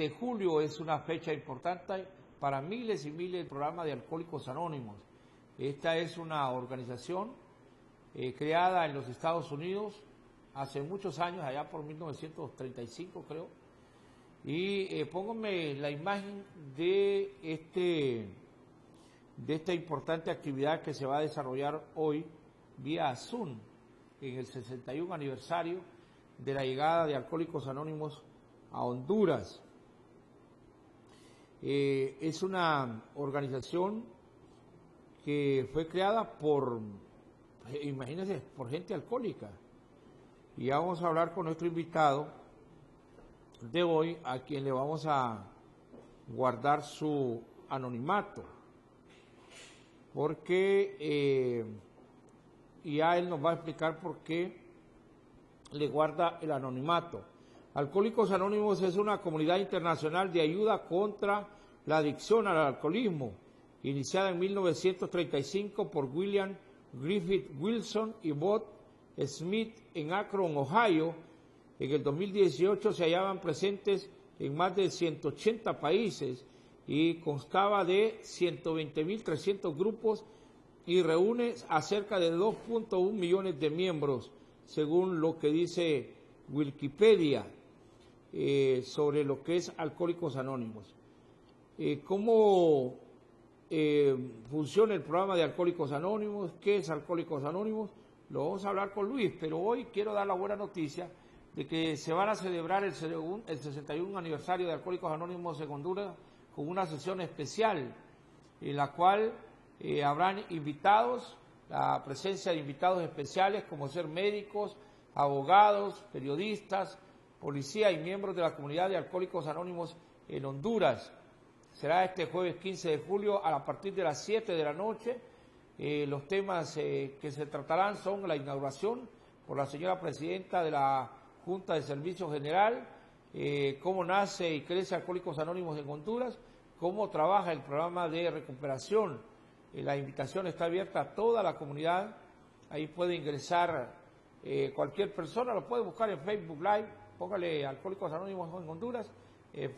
de julio es una fecha importante para miles y miles de programas de Alcohólicos Anónimos. Esta es una organización creada en los Estados Unidos hace muchos años, allá por 1935 creo, y pónganme la imagen de esta importante actividad que se va a desarrollar hoy vía Zoom en el 61 aniversario de la llegada de Alcohólicos Anónimos a Honduras. Es una organización que fue creada por, imagínense, por gente alcohólica. Y ya vamos a hablar con nuestro invitado de hoy, a quien le vamos a guardar su anonimato, porque ya él nos va a explicar por qué le guarda el anonimato. Alcohólicos Anónimos es una comunidad internacional de ayuda contra la adicción al alcoholismo, iniciada en 1935 por William Griffith Wilson y Bob Smith en Akron, Ohio. En el 2018 se hallaban presentes en más de 180 países y constaba de 120.300 grupos y reúne a cerca de 2.1 millones de miembros, según lo que dice Wikipedia sobre lo que es Alcohólicos Anónimos. ¿Cómo funciona el programa de Alcohólicos Anónimos? ¿Qué es Alcohólicos Anónimos? Lo vamos a hablar con Luis, pero hoy quiero dar la buena noticia de que se van a celebrar el 61 aniversario de Alcohólicos Anónimos en Honduras con una sesión especial en la cual habrán invitados, la presencia de invitados especiales como ser médicos, abogados, periodistas, policía y miembros de la comunidad de Alcohólicos Anónimos en Honduras. Será este jueves 15 de julio a partir de las 7 de la noche. Los temas que se tratarán son la inauguración por la señora presidenta de la Junta de Servicio General, cómo nace y crece Alcohólicos Anónimos en Honduras, cómo trabaja el programa de recuperación. La invitación está abierta a toda la comunidad. Ahí puede ingresar cualquier persona, lo puede buscar en Facebook Live, póngale Alcohólicos Anónimos en Honduras,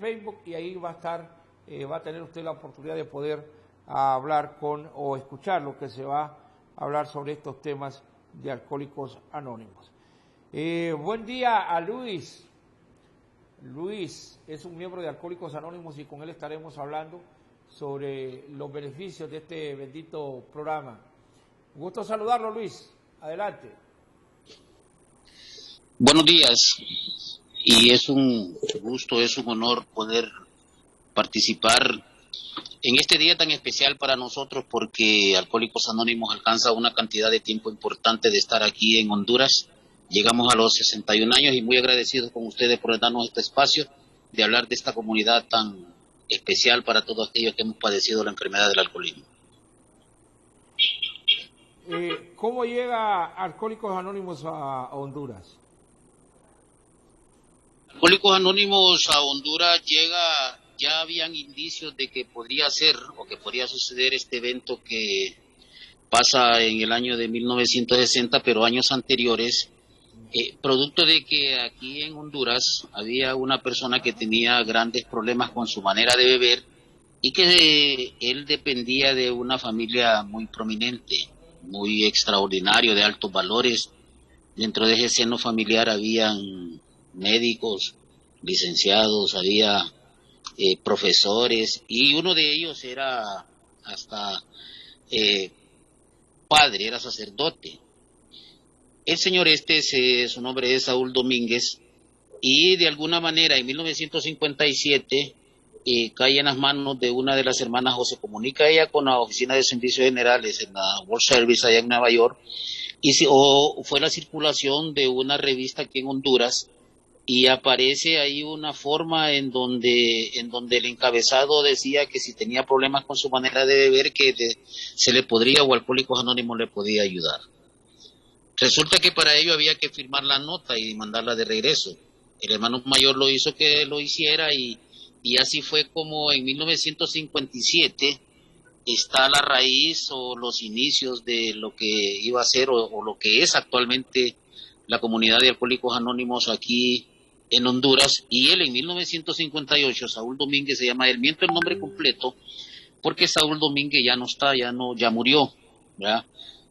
Facebook, y ahí va a estar, va a tener usted la oportunidad de poder hablar con o escuchar lo que se va a hablar sobre estos temas de Alcohólicos Anónimos. Buen día a Luis. Luis es un miembro de Alcohólicos Anónimos y con él estaremos hablando sobre los beneficios de este bendito programa. Un gusto saludarlo, Luis. Adelante. Buenos días, y es un gusto, es un honor poder participar en este día tan especial para nosotros, porque Alcohólicos Anónimos alcanza una cantidad de tiempo importante de estar aquí en Honduras. Llegamos a los 61 años y muy agradecidos con ustedes por darnos este espacio de hablar de esta comunidad tan especial para todos aquellos que hemos padecido la enfermedad del alcoholismo. ¿Cómo llega Alcohólicos Anónimos a Honduras? Alcohólicos Anónimos a Honduras llega, ya habían indicios de que podría ser o que podría suceder este evento que pasa en el año de 1960, pero años anteriores, producto de que aquí en Honduras había una persona que tenía grandes problemas con su manera de beber y que él dependía de una familia muy prominente, muy extraordinario, de altos valores. Dentro de ese seno familiar habían médicos, licenciados, había profesores, y uno de ellos era hasta padre, era sacerdote. El señor su nombre es Saúl Domínguez, y de alguna manera en 1957 cae en las manos de una de las hermanas, o se comunica ella con la Oficina de Servicios Generales en la World Service allá en Nueva York, o fue la circulación de una revista aquí en Honduras, y aparece ahí una forma en donde el encabezado decía que si tenía problemas con su manera de beber, que se le podría, o Alcohólicos Anónimos le podía ayudar. Resulta que para ello había que firmar la nota y mandarla de regreso. El hermano mayor lo hizo que lo hiciera, y así fue como en 1957 está la raíz o los inicios de lo que iba a ser o lo que es actualmente la comunidad de Alcohólicos Anónimos aquí en Honduras, y él en 1958, Saúl Domínguez se llama él, miento el nombre completo, porque Saúl Domínguez ya no está, ya murió, ¿verdad?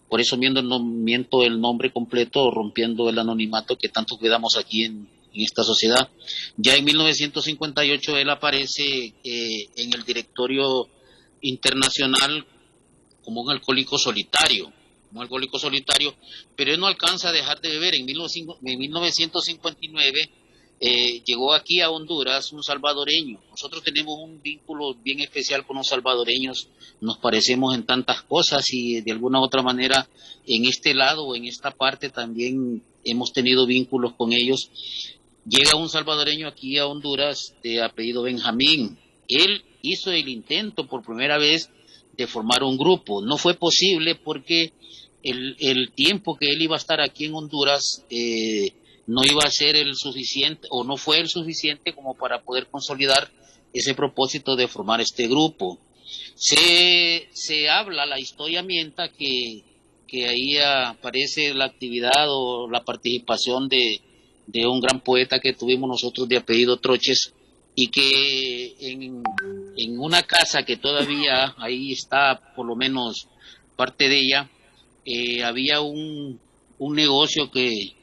Por eso miento el nombre completo, rompiendo el anonimato que tanto cuidamos aquí en esta sociedad. Ya en 1958 él aparece en el directorio internacional como un alcohólico solitario, pero él no alcanza a dejar de beber. En 1959 llegó aquí a Honduras un salvadoreño. Nosotros tenemos un vínculo bien especial con los salvadoreños, nos parecemos en tantas cosas y de alguna u otra manera en este lado o en esta parte también hemos tenido vínculos con ellos. Llega un salvadoreño aquí a Honduras de apellido Benjamín. Él hizo el intento por primera vez de formar un grupo. No fue posible porque el tiempo que él iba a estar aquí en Honduras no iba a ser el suficiente o no fue el suficiente como para poder consolidar ese propósito de formar este grupo. Se habla, la historia mienta que ahí aparece la actividad o la participación de un gran poeta que tuvimos nosotros de apellido Troches, y que en una casa que todavía ahí está, por lo menos parte de ella, había un negocio que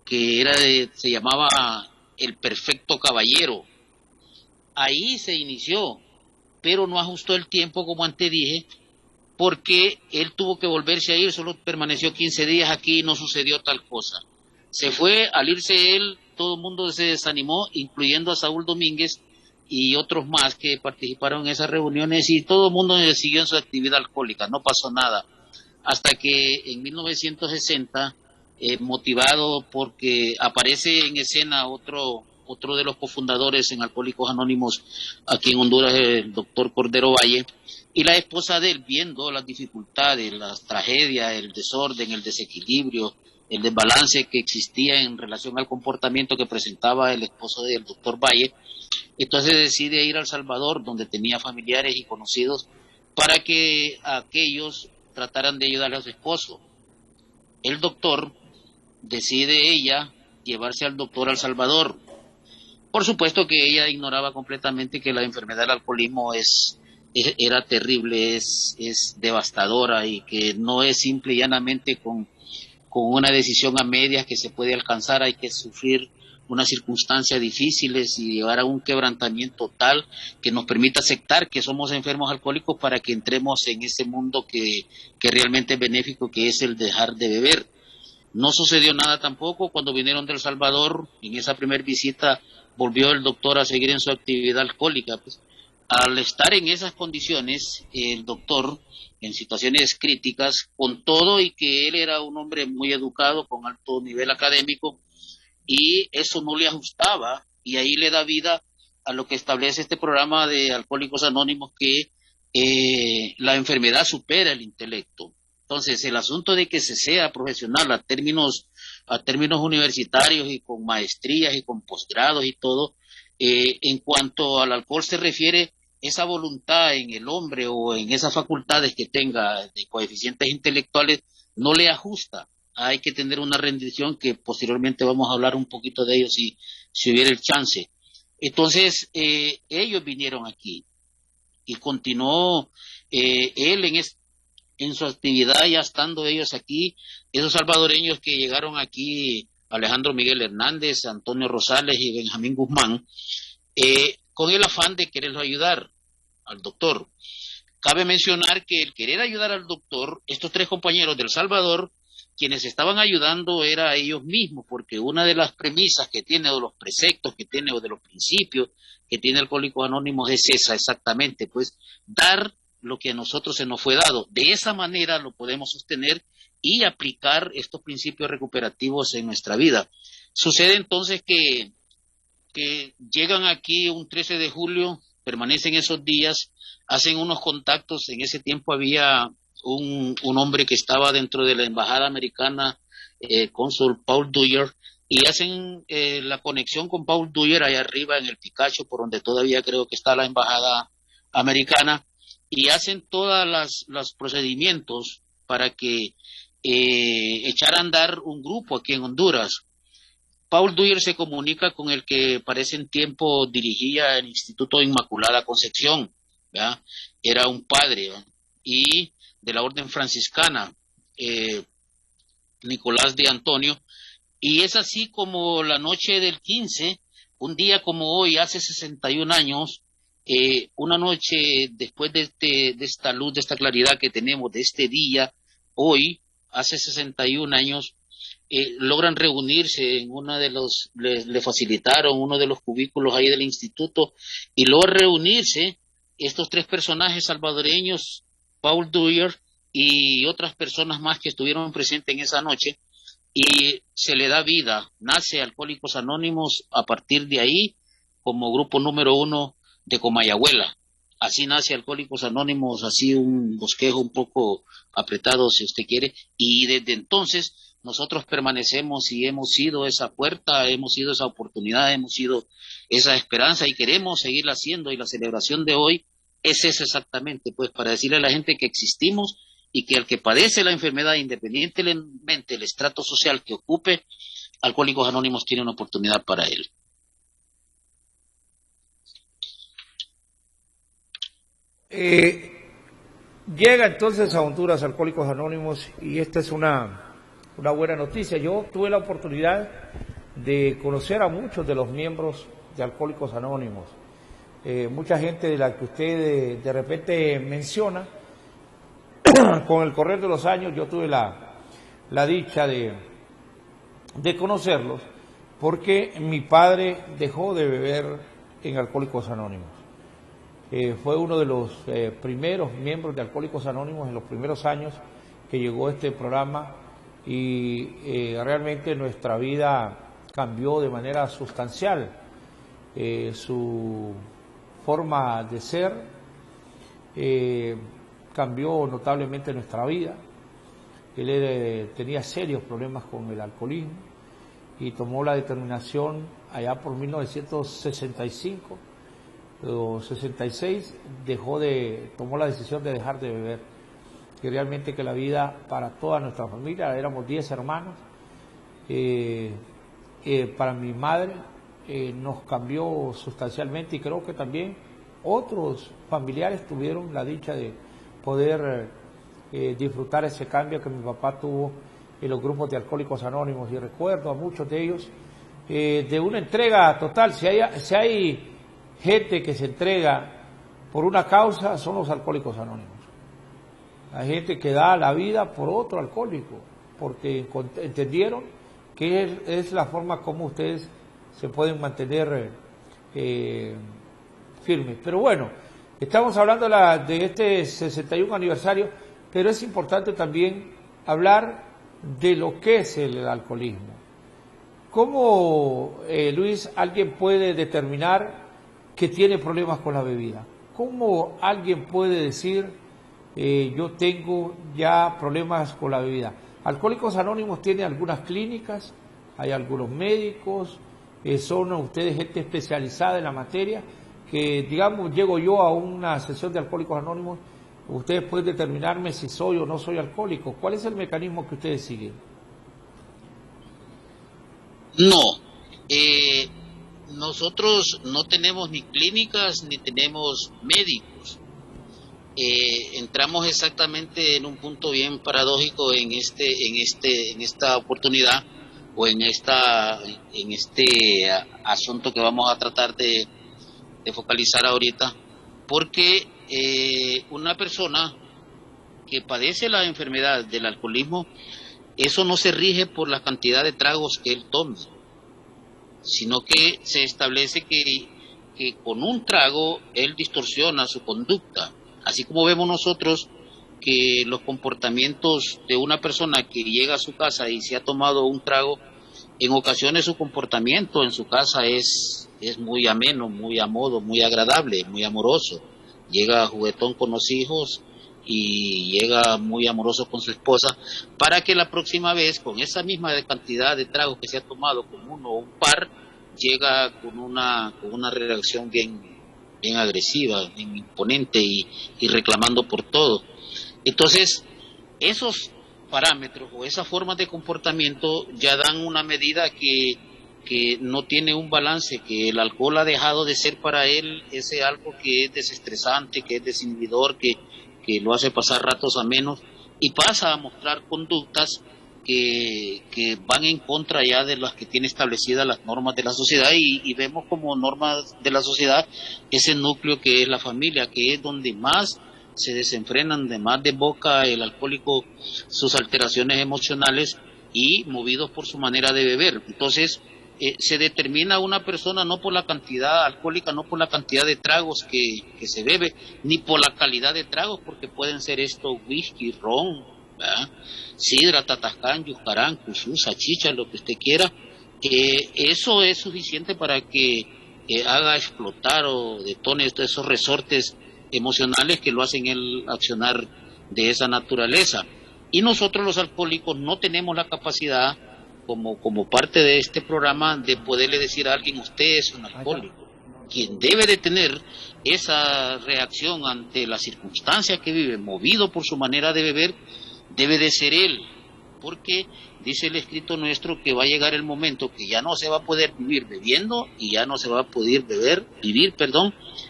se llamaba El Perfecto Caballero. Ahí se inició, pero no ajustó el tiempo, como antes dije, porque él tuvo que volverse a ir, solo permaneció 15 días aquí y no sucedió tal cosa. Se fue, al irse él, todo el mundo se desanimó, incluyendo a Saúl Domínguez y otros más que participaron en esas reuniones, y todo el mundo siguió en su actividad alcohólica, no pasó nada. Hasta que en 1960, motivado porque aparece en escena otro de los cofundadores en Alcohólicos Anónimos aquí en Honduras, el doctor Cordero Valle, y la esposa de él, viendo las dificultades, las tragedias, el desorden, el desequilibrio, el desbalance que existía en relación al comportamiento que presentaba el esposo del doctor Valle, entonces decide ir a El Salvador, donde tenía familiares y conocidos, para que aquellos trataran de ayudarle a su esposo. El doctor decide ella llevarse al doctor a El Salvador. Por supuesto que ella ignoraba completamente que la enfermedad del alcoholismo era terrible, es devastadora, y que no es simple y llanamente con una decisión a medias que se puede alcanzar. Hay que sufrir unas circunstancias difíciles y llevar a un quebrantamiento tal que nos permita aceptar que somos enfermos alcohólicos para que entremos en ese mundo que realmente es benéfico, que es el dejar de beber. No sucedió nada tampoco cuando vinieron de El Salvador. En esa primera visita volvió el doctor a seguir en su actividad alcohólica. Pues, al estar en esas condiciones, el doctor, en situaciones críticas, con todo y que él era un hombre muy educado, con alto nivel académico, y eso no le ajustaba, y ahí le da vida a lo que establece este programa de Alcohólicos Anónimos, que la enfermedad supera el intelecto. Entonces, el asunto de que se sea profesional a términos universitarios y con maestrías y con posgrados y todo, en cuanto al alcohol se refiere, esa voluntad en el hombre o en esas facultades que tenga de coeficientes intelectuales no le ajusta. Hay que tener una rendición que posteriormente vamos a hablar un poquito de ello si hubiera el chance. Entonces, ellos vinieron aquí y continuó él en su actividad, ya estando ellos aquí, esos salvadoreños que llegaron aquí, Alejandro Miguel Hernández, Antonio Rosales y Benjamín Guzmán, con el afán de quererlo ayudar al doctor. Cabe mencionar que el querer ayudar al doctor, estos tres compañeros del Salvador, quienes estaban ayudando era a ellos mismos, porque una de las premisas que tiene, o de los preceptos que tiene, o de los principios que tiene Alcohólicos Anónimos es esa exactamente, pues dar lo que a nosotros se nos fue dado. De esa manera lo podemos sostener y aplicar estos principios recuperativos en nuestra vida. Sucede entonces que llegan aquí un 13 de julio, permanecen esos días, hacen unos contactos. En ese tiempo había un hombre que estaba dentro de la embajada americana, cónsul Paul Dwyer, y hacen la conexión con Paul Dwyer allá arriba en el Picacho, por donde todavía creo que está la embajada americana, y hacen todos los procedimientos para que echar a andar un grupo aquí en Honduras. Paul Dwyer se comunica con el que parece en tiempo dirigía el Instituto Inmaculada Concepción, ¿verdad? Era un padre, ¿verdad? Y de la orden franciscana, Nicolás de Antonio, y es así como la noche del 15, un día como hoy, hace 61 años, una noche después de esta luz, de esta claridad que tenemos, de este día, hoy, hace 61 años, logran reunirse en una de los, le facilitaron uno de los cubículos ahí del instituto, y logran reunirse estos tres personajes salvadoreños, Paul Dwyer y otras personas más que estuvieron presentes en esa noche, y se le da vida, nace Alcohólicos Anónimos a partir de ahí como grupo número 1 de Comayagüela. Así nace Alcohólicos Anónimos, así un bosquejo un poco apretado si usted quiere, y desde entonces nosotros permanecemos y hemos sido esa puerta, hemos sido esa oportunidad, hemos sido esa esperanza y queremos seguirla haciendo, y la celebración de hoy es eso exactamente, pues para decirle a la gente que existimos y que al que padece la enfermedad, independientemente del estrato social que ocupe, Alcohólicos Anónimos tiene una oportunidad para él. Llega entonces a Honduras Alcohólicos Anónimos, y esta es una buena noticia. Yo tuve la oportunidad de conocer a muchos de los miembros de Alcohólicos Anónimos. Mucha gente de la que usted de repente menciona, con el correr de los años yo tuve la dicha de conocerlos, porque mi padre dejó de beber en Alcohólicos Anónimos. Fue uno de los primeros miembros de Alcohólicos Anónimos en los primeros años que llegó este programa, y realmente nuestra vida cambió de manera sustancial. Su forma de ser cambió notablemente nuestra vida. Él tenía serios problemas con el alcoholismo y tomó la determinación allá por 1965 o 66, tomó la decisión de dejar de beber. Y realmente que la vida para toda nuestra familia, éramos 10 hermanos, para mi madre nos cambió sustancialmente, y creo que también otros familiares tuvieron la dicha de poder disfrutar ese cambio que mi papá tuvo en los grupos de Alcohólicos Anónimos. Y recuerdo a muchos de ellos de una entrega total. Si hay gente que se entrega por una causa, son los Alcohólicos Anónimos. Hay gente que da la vida por otro alcohólico, porque entendieron que es la forma como ustedes se pueden mantener firmes. Pero bueno, estamos hablando de este 61 aniversario, pero es importante también hablar de lo que es el alcoholismo. ¿Cómo, Luis, alguien puede determinar que tiene problemas con la bebida? ¿Cómo alguien puede decir, yo tengo ya problemas con la bebida? Alcohólicos Anónimos tiene algunas clínicas, hay algunos médicos, son ustedes gente especializada en la materia, que digamos, llego yo a una sesión de Alcohólicos Anónimos, ustedes pueden determinarme si soy o no soy alcohólico. ¿Cuál es el mecanismo que ustedes siguen? No, nosotros no tenemos ni clínicas ni tenemos médicos. Entramos exactamente en un punto bien paradójico en esta oportunidad, o en este asunto que vamos a tratar de focalizar ahorita, porque una persona que padece la enfermedad del alcoholismo, eso no se rige por la cantidad de tragos que él tome, sino que se establece que con un trago él distorsiona su conducta. Así como vemos nosotros que los comportamientos de una persona que llega a su casa y se ha tomado un trago, en ocasiones su comportamiento en su casa es muy ameno, muy a modo, muy agradable, muy amoroso. Llega juguetón con los hijos y llega muy amoroso con su esposa, para que la próxima vez, con esa misma cantidad de tragos que se ha tomado con uno o un par, llega con una reacción bien agresiva, bien imponente y reclamando por todo. Entonces, esos parámetros o esas formas de comportamiento ya dan una medida que que no tiene un balance, que el alcohol ha dejado de ser para él ese algo que es desestresante, que es desinhibidor, que lo hace pasar ratos a menos, y pasa a mostrar conductas que van en contra ya de las que tiene establecidas las normas de la sociedad, y vemos como normas de la sociedad ese núcleo que es la familia, que es donde más se desenfrenan, donde más desboca el alcohólico sus alteraciones emocionales y movidos por su manera de beber. Entonces, se determina una persona no por la cantidad alcohólica, no por la cantidad de tragos que se bebe, ni por la calidad de tragos, porque pueden ser estos whisky, ron, ¿verdad?, sidra, tatascán, yuscarán, cusú, salchicha, lo que usted quiera. Eso es suficiente para que haga explotar o detone esos resortes emocionales que lo hacen el accionar de esa naturaleza. Y nosotros los alcohólicos no tenemos la capacidad, como parte de este programa, de poderle decir a alguien: usted es un alcohólico. Quien debe de tener esa reacción ante las circunstancias que vive, movido por su manera de beber, debe de ser él, porque dice el escrito nuestro que va a llegar el momento que ya no se va a poder vivir bebiendo y ya no se va a poder vivir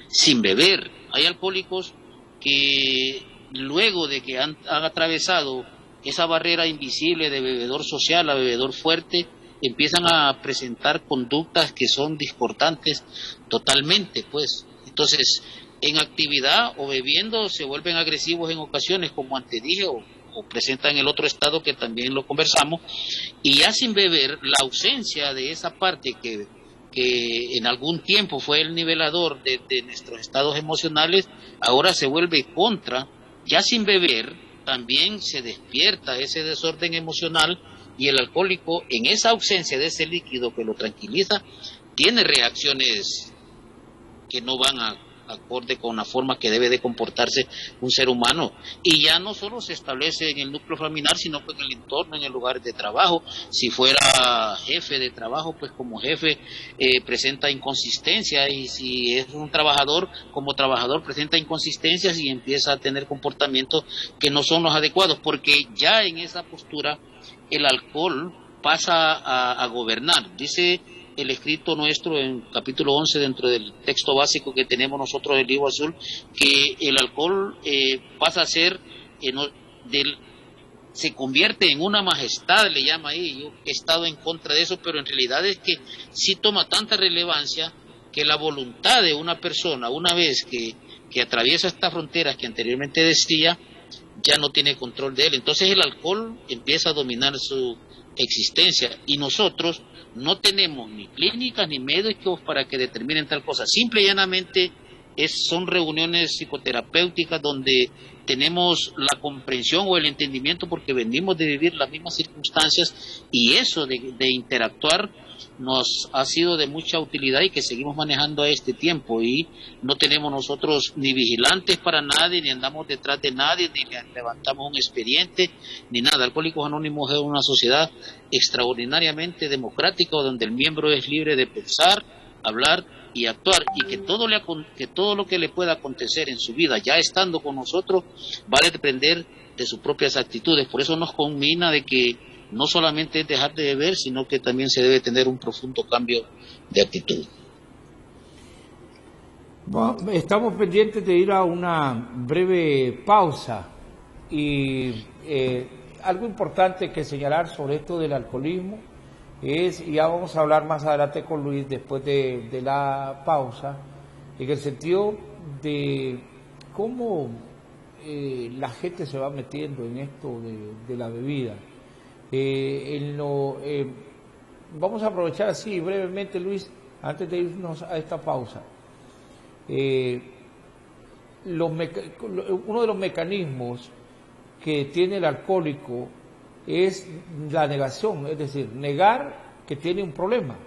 sin beber. Hay alcohólicos que luego de que han atravesado esa barrera invisible de bebedor social a bebedor fuerte, empiezan a presentar conductas que son discordantes totalmente, pues. Entonces, en actividad o bebiendo se vuelven agresivos en ocasiones, como antes dije, o presentan el otro estado que también lo conversamos, y ya sin beber, la ausencia de esa parte que en algún tiempo fue el nivelador de nuestros estados emocionales, ahora se vuelve contra. Ya sin beber también se despierta ese desorden emocional, y el alcohólico, en esa ausencia de ese líquido que lo tranquiliza, tiene reacciones que no van acorde con la forma que debe de comportarse un ser humano, y ya no solo se establece en el núcleo familiar, sino que en el entorno, en el lugar de trabajo. Si fuera jefe de trabajo, pues como jefe presenta inconsistencia, y si es un trabajador, como trabajador presenta inconsistencias y empieza a tener comportamientos que no son los adecuados, porque ya en esa postura el alcohol pasa a gobernar. Dice el escrito nuestro en capítulo 11, dentro del texto básico que tenemos nosotros del Libro Azul, que el alcohol pasa a ser, se convierte en una majestad, le llama ahí. Yo he estado en contra de eso, pero en realidad es que sí toma tanta relevancia que la voluntad de una persona, una vez que atraviesa estas fronteras que anteriormente decía, ya no tiene control de él. Entonces el alcohol empieza a dominar su existencia, y nosotros no tenemos ni clínicas ni médicos para que determinen tal cosa. Simple y llanamente son reuniones psicoterapéuticas donde tenemos la comprensión o el entendimiento, porque venimos de vivir las mismas circunstancias, y eso de interactuar nos ha sido de mucha utilidad y que seguimos manejando a este tiempo. Y no tenemos nosotros ni vigilantes para nadie, ni andamos detrás de nadie, ni levantamos un expediente, ni nada. Alcohólicos Anónimos es una sociedad extraordinariamente democrática, donde el miembro es libre de pensar, hablar y actuar, y que todo lo que le pueda acontecer en su vida, ya estando con nosotros, va a depender de sus propias actitudes. Por eso nos conmina de que no solamente es dejar de beber, sino que también se debe tener un profundo cambio de actitud. Bueno, estamos pendientes de ir a una breve pausa, y algo importante que señalar sobre esto del alcoholismo es, y ya vamos a hablar más adelante con Luis después de la pausa, en el sentido de cómo la gente se va metiendo en esto de la bebida. Vamos a aprovechar así brevemente, Luis, antes de irnos a esta pausa. Uno de los mecanismos que tiene el alcohólico es la negación, es decir, negar que tiene un problema.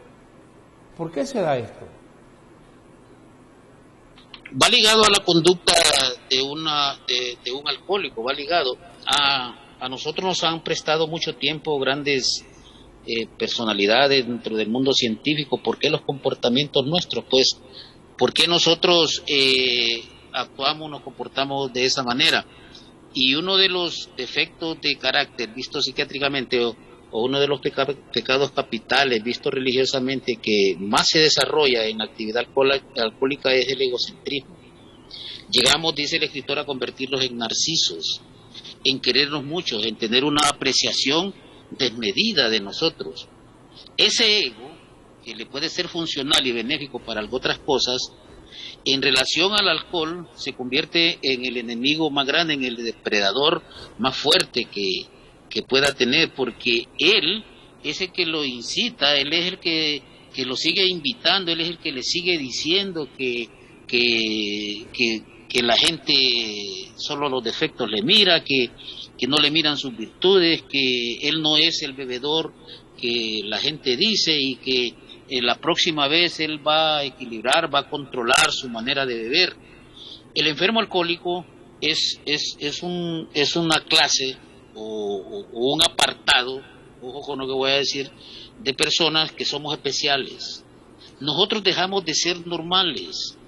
¿Por qué se da esto? Va ligado a la conducta de un alcohólico, va ligado a nosotros. Nos han prestado mucho tiempo grandes personalidades dentro del mundo científico. ¿Por qué los comportamientos nuestros? Pues, ¿por qué nosotros actuamos, nos comportamos de esa manera? Y uno de los defectos de carácter visto psiquiátricamente o o uno de los pecados capitales vistos religiosamente que más se desarrolla en la actividad alcohólica es el egocentrismo. Llegamos, dice el escritor, a convertirlos en narcisos, en querernos mucho, en tener una apreciación desmedida de nosotros. Ese ego, que le puede ser funcional y benéfico para otras cosas, en relación al alcohol se convierte en el enemigo más grande, en el depredador más fuerte que pueda tener, porque él es el que lo incita, él es el que lo sigue invitando, él es el que le sigue diciendo que la gente solo los defectos le mira, que no le miran sus virtudes, que él no es el bebedor que la gente dice y que la próxima vez él va a equilibrar, va a controlar su manera de beber. El enfermo alcohólico es una clase o un apartado, ojo con lo que voy a decir, de personas que somos especiales. Nosotros dejamos de ser normales,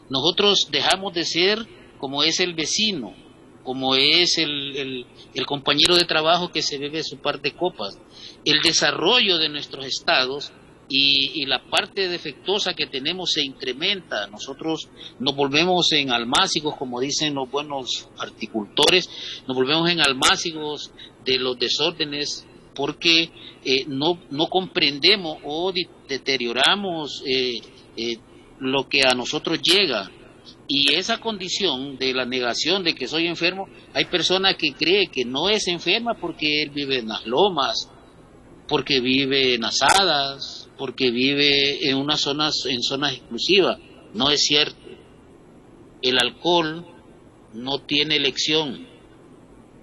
nosotros dejamos de ser como es el vecino, como es el compañero de trabajo que se bebe su par de copas. El desarrollo de nuestros estados y la parte defectuosa que tenemos se incrementa. Nosotros nos volvemos en almácigos, como dicen los buenos horticultores, nos volvemos en almácigos de los desórdenes porque no comprendemos o deterioramos lo que a nosotros llega. Y esa condición de la negación de que soy enfermo, hay personas que creen que no es enferma porque él vive en las lomas, porque vive en asadas, porque vive en zonas exclusivas. No es cierto. El alcohol no tiene elección.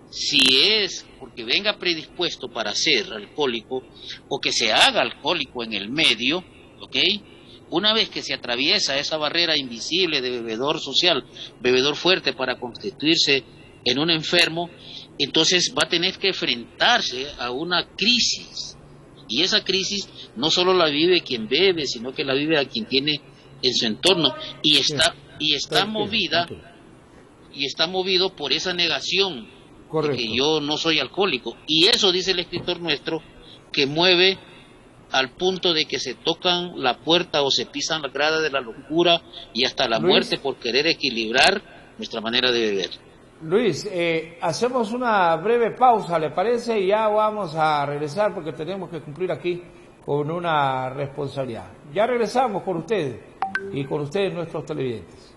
Si es porque venga predispuesto para ser alcohólico o que se haga alcohólico en el medio, ¿ok? Una vez que se atraviesa esa barrera invisible de bebedor social, bebedor fuerte para constituirse en un enfermo, entonces va a tener que enfrentarse a una crisis. Y esa crisis no solo la vive quien bebe, sino que la vive a quien tiene en su entorno. Y está movido por esa negación de que yo no soy alcohólico. Y eso, dice el escritor nuestro, que mueve al punto de que se tocan la puerta o se pisan la grada de la locura y hasta la muerte por querer equilibrar nuestra manera de beber. Luis, hacemos una breve pausa, ¿le parece? Y ya vamos a regresar porque tenemos que cumplir aquí con una responsabilidad. Ya regresamos con ustedes y con ustedes nuestros televidentes.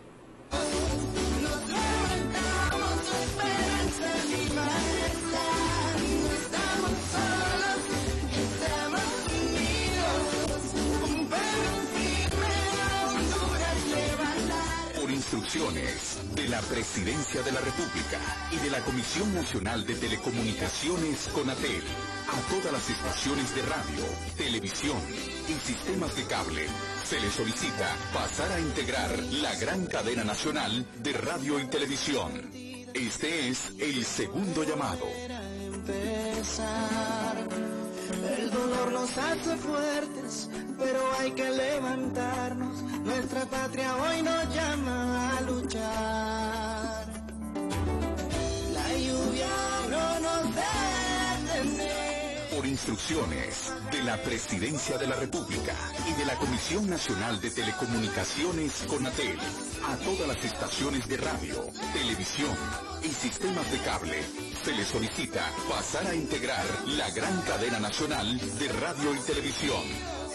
Instrucciones de la Presidencia de la República y de la Comisión Nacional de Telecomunicaciones CONATEL a todas las estaciones de radio, televisión y sistemas de cable se les solicita pasar a integrar la gran cadena nacional de radio y televisión. Este es el segundo llamado. El dolor nos hace fuertes, pero hay que levantarnos. Nuestra patria hoy nos llama a luchar. La lluvia no nos detiene. Por instrucciones de la Presidencia de la República y de la Comisión Nacional de Telecomunicaciones CONATEL, a todas las estaciones de radio, televisión y sistemas de cable, se les solicita pasar a integrar la gran cadena nacional de radio y televisión.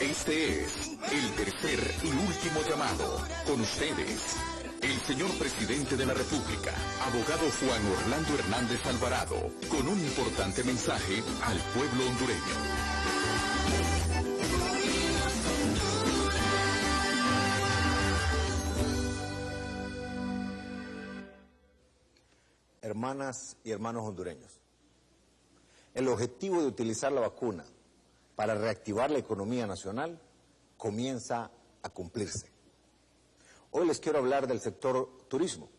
Este es el tercer y último llamado. Con ustedes, el señor Presidente de la República, abogado Juan Orlando Hernández Alvarado, con un importante mensaje al pueblo hondureño. Hermanas y hermanos hondureños, el objetivo de utilizar la vacuna para reactivar la economía nacional comienza a cumplirse. Hoy les quiero hablar del sector turismo.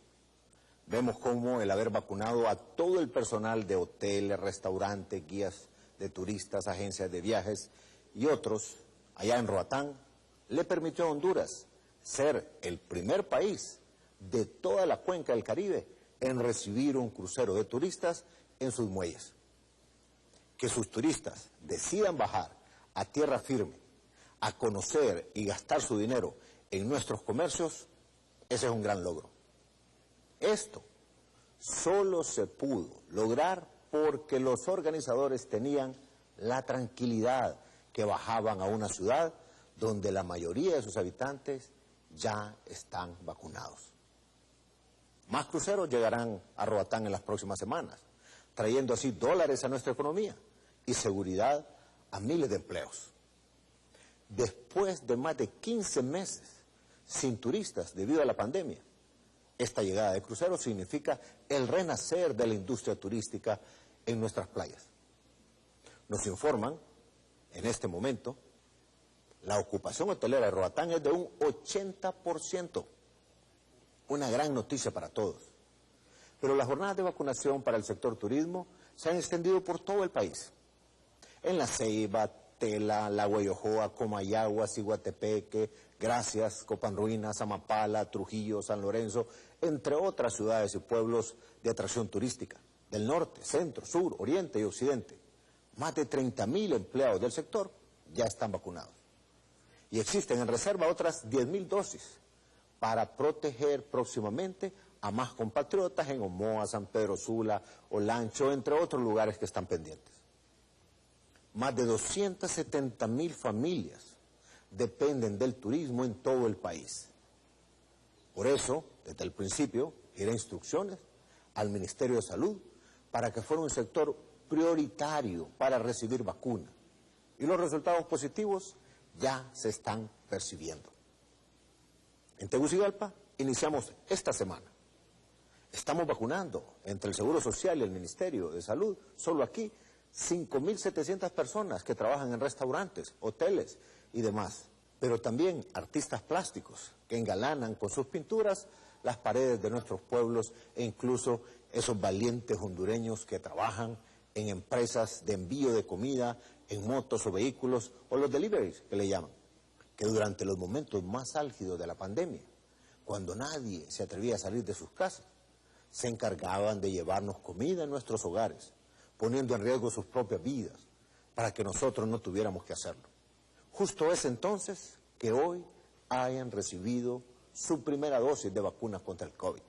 Vemos cómo el haber vacunado a todo el personal de hoteles, restaurantes, guías de turistas, agencias de viajes y otros allá en Roatán le permitió a Honduras ser el primer país de toda la cuenca del Caribe en recibir un crucero de turistas en sus muelles. que sus turistas decidan bajar a tierra firme, a conocer y gastar su dinero en nuestros comercios, ese es un gran logro. Esto solo se pudo lograr porque los organizadores tenían la tranquilidad que bajaban a una ciudad donde la mayoría de sus habitantes ya están vacunados. Más cruceros llegarán a Roatán en las próximas semanas, trayendo así dólares a nuestra economía y seguridad a miles de empleos. Después de más de 15 meses sin turistas debido a la pandemia, esta llegada de cruceros significa el renacer de la industria turística en nuestras playas. Nos informan, en este momento, la ocupación hotelera de Roatán es de un 80%. Una gran noticia para todos. Pero las jornadas de vacunación para el sector turismo se han extendido por todo el país. En La Ceiba, Tela, La Guayojoa, Comayagua, Ciguatepeque, Gracias, Copanruinas, Amapala, Trujillo, San Lorenzo, entre otras ciudades y pueblos de atracción turística, del norte, centro, sur, oriente y occidente. Más de 30.000 empleados del sector ya están vacunados. Y existen en reserva otras 10.000 dosis para proteger próximamente a más compatriotas en Omoa, San Pedro Sula, Olancho, entre otros lugares que están pendientes. Más de 270.000 familias dependen del turismo en todo el país. Por eso, desde el principio, giré instrucciones al Ministerio de Salud para que fuera un sector prioritario para recibir vacuna. Y los resultados positivos ya se están percibiendo. En Tegucigalpa iniciamos esta semana. Estamos vacunando entre el Seguro Social y el Ministerio de Salud, solo aquí, 5.700 personas que trabajan en restaurantes, hoteles y demás. Pero también artistas plásticos que engalanan con sus pinturas las paredes de nuestros pueblos e incluso esos valientes hondureños que trabajan en empresas de envío de comida, en motos o vehículos, o los deliveries que le llaman, que durante los momentos más álgidos de la pandemia, cuando nadie se atrevía a salir de sus casas, se encargaban de llevarnos comida en nuestros hogares, poniendo en riesgo sus propias vidas, para que nosotros no tuviéramos que hacerlo. Justo es entonces que hoy hayan recibido su primera dosis de vacunas contra el COVID.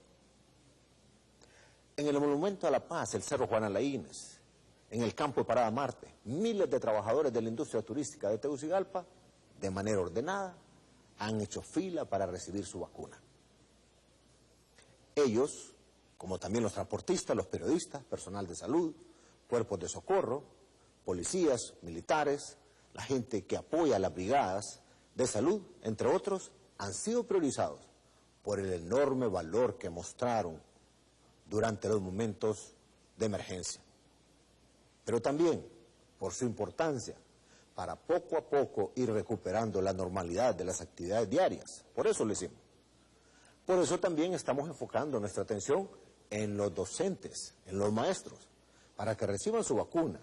En el Monumento a la Paz, el Cerro Juan Alaínez, en el campo de Parada Marte, miles de trabajadores de la industria turística de Tegucigalpa, de manera ordenada, han hecho fila para recibir su vacuna. Ellos, como también los transportistas, los periodistas, personal de salud, cuerpos de socorro, policías, militares, la gente que apoya a las brigadas de salud, entre otros, han sido priorizados por el enorme valor que mostraron durante los momentos de emergencia. Pero también por su importancia para poco a poco ir recuperando la normalidad de las actividades diarias. Por eso lo hicimos. Por eso también estamos enfocando nuestra atención en los docentes, en los maestros, para que reciban su vacuna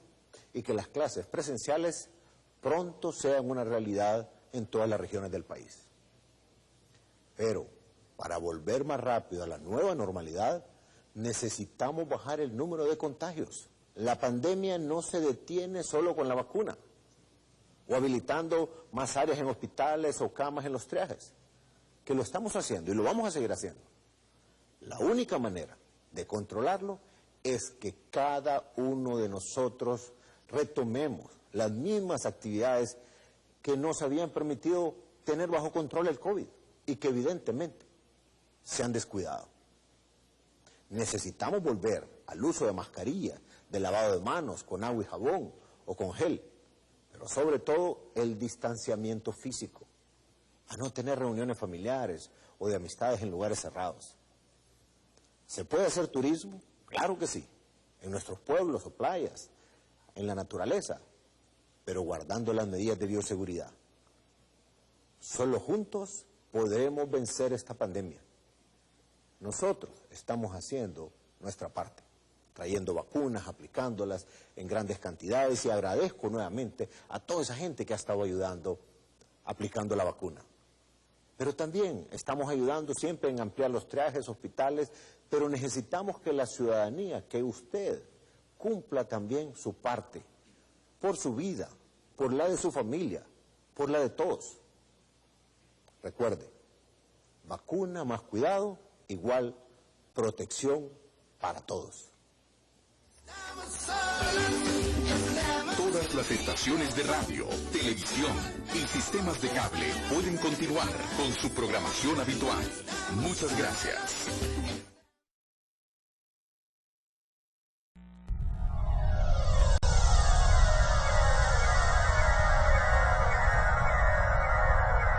y que las clases presenciales pronto sean una realidad en todas las regiones del país. Pero para volver más rápido a la nueva normalidad, necesitamos bajar el número de contagios. La pandemia no se detiene solo con la vacuna o habilitando más áreas en hospitales o camas en los triajes, que lo estamos haciendo y lo vamos a seguir haciendo. La única manera de controlarlo es que cada uno de nosotros retomemos las mismas actividades que nos habían permitido tener bajo control el COVID y que evidentemente se han descuidado. Necesitamos volver al uso de mascarillas, de lavado de manos con agua y jabón o con gel, pero sobre todo el distanciamiento físico, a no tener reuniones familiares o de amistades en lugares cerrados. ¿Se puede hacer turismo? Claro que sí, en nuestros pueblos o playas, en la naturaleza, pero guardando las medidas de bioseguridad. Solo juntos podremos vencer esta pandemia. Nosotros estamos haciendo nuestra parte, trayendo vacunas, aplicándolas en grandes cantidades, y agradezco nuevamente a toda esa gente que ha estado ayudando aplicando la vacuna. Pero también estamos ayudando siempre en ampliar los triajes, hospitales, pero necesitamos que la ciudadanía, que usted, cumpla también su parte por su vida, por la de su familia, por la de todos. Recuerde, vacuna más cuidado igual protección para todos. Todas las estaciones de radio, televisión y sistemas de cable pueden continuar con su programación habitual. Muchas gracias.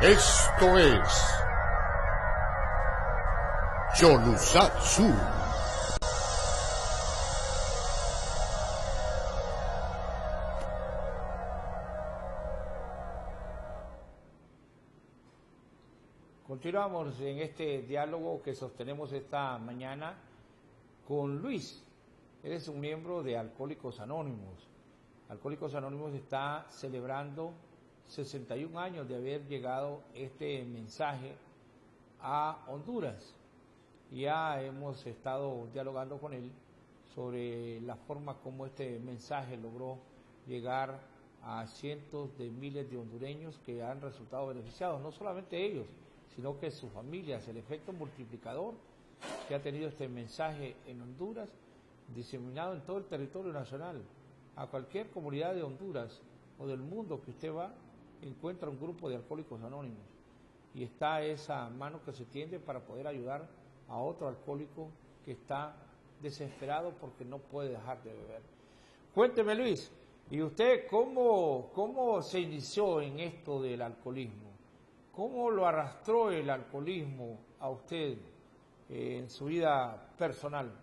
Esto es Yonusatsu. Continuamos en este diálogo que sostenemos esta mañana con Luis. Él es un miembro de Alcohólicos Anónimos. Alcohólicos Anónimos está celebrando 61 años de haber llegado este mensaje a Honduras. Ya hemos estado dialogando con él sobre la forma como este mensaje logró llegar a cientos de miles de hondureños que han resultado beneficiados, no solamente ellos, sino que sus familias, el efecto multiplicador que ha tenido este mensaje en Honduras, diseminado en todo el territorio nacional. A cualquier comunidad de Honduras o del mundo que usted va, encuentra un grupo de Alcohólicos Anónimos y está esa mano que se tiende para poder ayudar a otro alcohólico que está desesperado porque no puede dejar de beber. Cuénteme, Luis, ¿y usted cómo se inició en esto del alcoholismo? ¿Cómo lo arrastró el alcoholismo a usted en su vida personal?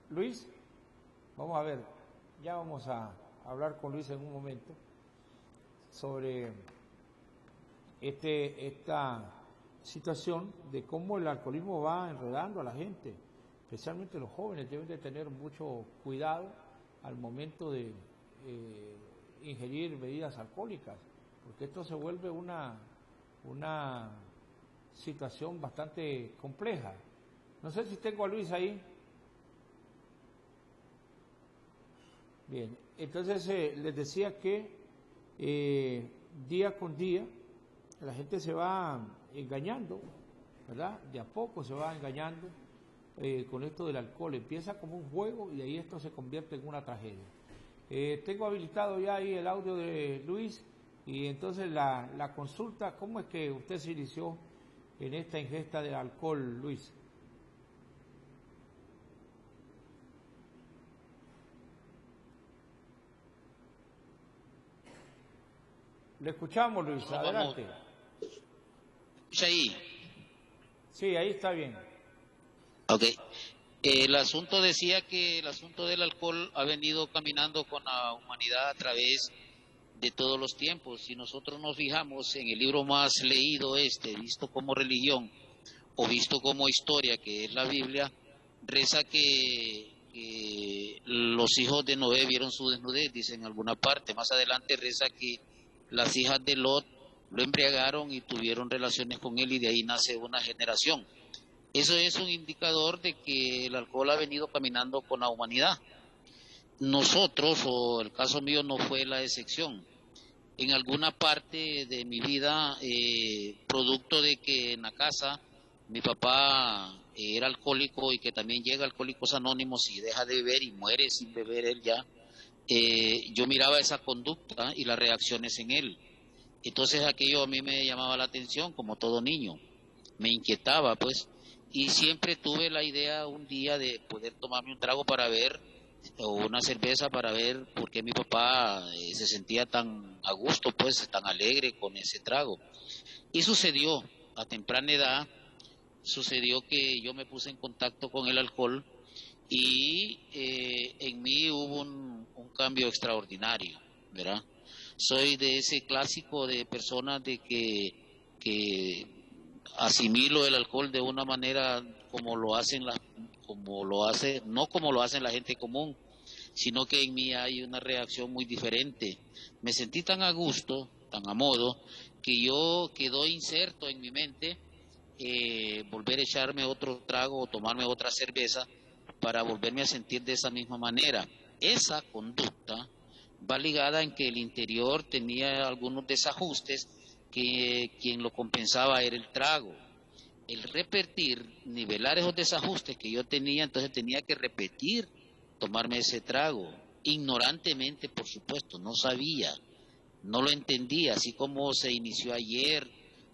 Luis, vamos a ver, ya vamos a hablar con Luis en un momento sobre esta situación de cómo el alcoholismo va enredando a la gente, especialmente los jóvenes deben de tener mucho cuidado al momento de ingerir bebidas alcohólicas, porque esto se vuelve una situación bastante compleja. No sé si tengo a Luis ahí. Bien, entonces les decía que día con día la gente se va engañando, ¿verdad? De a poco se va engañando con esto del alcohol. Empieza como un juego y ahí esto se convierte en una tragedia. Tengo habilitado ya ahí el audio de Luis y entonces la consulta, ¿cómo es que usted se inició en esta ingesta de alcohol, Luis? Le escuchamos, Luis, adelante. Ahí. Sí, ahí está bien. Ok. El asunto decía que el asunto del alcohol ha venido caminando con la humanidad a través de todos los tiempos. Si nosotros nos fijamos en el libro más leído visto como religión o visto como historia, que es la Biblia, reza que los hijos de Noé vieron su desnudez, dice en alguna parte. Más adelante reza que las hijas de Lot lo embriagaron y tuvieron relaciones con él y de ahí nace una generación. Eso es un indicador de que el alcohol ha venido caminando con la humanidad. Nosotros, o el caso mío, no fue la excepción. En alguna parte de mi vida, producto de que en la casa mi papá era alcohólico y que también llega a Alcohólicos Anónimos y deja de beber y muere sin beber él ya, yo miraba esa conducta y las reacciones en él. Entonces aquello a mí me llamaba la atención, como todo niño, me inquietaba pues, y siempre tuve la idea un día de poder tomarme un trago para ver, o una cerveza para ver por qué mi papá se sentía tan a gusto, pues tan alegre con ese trago. Y sucedió, a temprana edad, sucedió que yo me puse en contacto con el alcohol y en mí hubo un cambio extraordinario, ¿verdad? Soy de ese clásico de personas de que asimilo el alcohol de una manera como lo hacen no como lo hacen la gente común, sino que en mí hay una reacción muy diferente. Me sentí tan a gusto, tan a modo, que yo quedó inserto en mi mente volver a echarme otro trago o tomarme otra cerveza para volverme a sentir de esa misma manera. Esa conducta va ligada en que el interior tenía algunos desajustes que quien lo compensaba era el trago. El repetir, nivelar esos desajustes que yo tenía, entonces tenía que repetir, tomarme ese trago, ignorantemente, por supuesto, no sabía, no lo entendía, así como se inició ayer